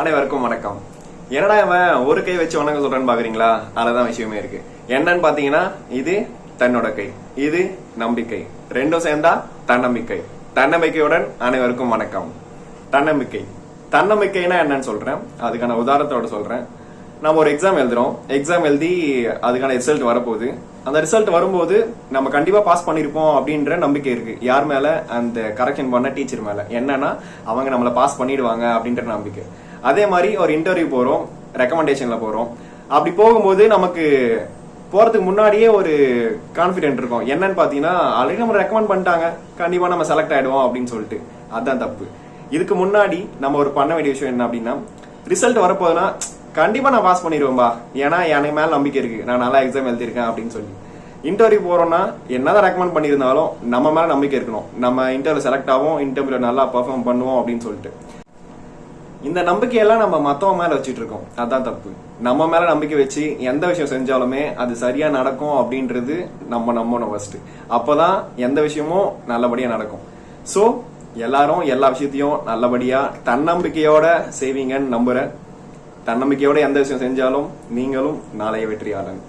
அனைவருக்கும் வணக்கம். என்னடா இவன் ஒரு கை வச்சு வணங்க சொல்றேன்னு பாக்குறீங்களா? அதுதான் விஷயமே இருக்கு. என்னன்னு பாத்தீங்கன்னா, இது தன்னோட கை, இது நம்பிக்கை, ரெண்டும் சேர்ந்தா தன்னம்பிக்கை. தன்னம்பிக்கையுடன் அனைவருக்கும் வணக்கம். தன்னம்பிக்கை தன்னம்பிக்கைனா என்னன்னு சொல்றேன். அதுக்கான உதாரணத்தோட சொல்றேன். நம்ம ஒரு எக்ஸாம் எழுதுறோம். எக்ஸாம் எழுதி அதுக்கான ரிசல்ட் வரப்போகுது. அந்த ரிசல்ட் வரும்போது நம்ம கண்டிப்பா பாஸ் பண்ணிருப்போம் அப்படின்ற நம்பிக்கை இருக்கு. யார் மேல? அந்த கரெக்ஷன் பண்ண டீச்சர் மேல. என்னன்னா, அவங்க நம்மள பாஸ் பண்ணிடுவாங்க அப்படின்ற நம்பிக்கை. அதே மாதிரி ஒரு இன்டர்வியூ போறோம், ரெக்கமெண்டேஷன்ல போறோம். அப்படி போகும்போது நமக்கு போறதுக்கு முன்னாடியே ஒரு கான்பிடென்ட் இருக்கும். என்னன்னு பாத்தீங்கன்னா, ஆல்ரெடி நம்ம ரெக்கமெண்ட் பண்ணிட்டாங்க, கண்டிப்பா நம்ம செலக்ட் ஆயிடுவோம் அப்படின்னு சொல்லிட்டு. அதுதான் தப்பு. இதுக்கு முன்னாடி நம்ம ஒரு பண்ண வேண்டிய விஷயம் என்ன அப்படின்னா, ரிசல்ட் வரப்போகுதுன்னா கண்டிப்பா நான் பாஸ் பண்ணிடுவேன்பா, ஏன்னா எனக்கு மேல நம்பிக்கை இருக்கு, நான் நல்லா எக்ஸாம் எழுதிருக்கேன் அப்படின்னு சொல்லி. இன்டர்வியூ போறோம்னா என்னதான் ரெக்கமெண்ட் பண்ணியிருந்தாலும் நம்ம மேல நம்பிக்கை இருக்கணும். நம்ம இன்டர்வியூ செலக்ட் ஆகும், இன்டர்வியூல நல்லா பெர்ஃபார்ம் பண்ணுவோம் அப்படின்னு சொல்லிட்டு. இந்த நம்பிக்கையெல்லாம் நம்ம மத்தவங்க மேல வச்சுட்டு இருக்கோம். அதான் தப்பு. நம்ம மேல நம்பிக்கை வச்சு எந்த விஷயம் செஞ்சாலுமே அது சரியா நடக்கும் அப்படின்றது நம்ம நம்பணும் ஃபர்ஸ்ட். அப்பதான் எந்த விஷயமும் நல்லபடியா நடக்கும். சோ எல்லாரும் எல்லா விஷயத்தையும் நல்லபடியா தன்னம்பிக்கையோட செய்வீங்கன்னு நம்புறேன். தன்னம்பிக்கையோட எந்த விஷயம் செஞ்சாலும் நீங்களும் நாளைய வெற்றியாளன்.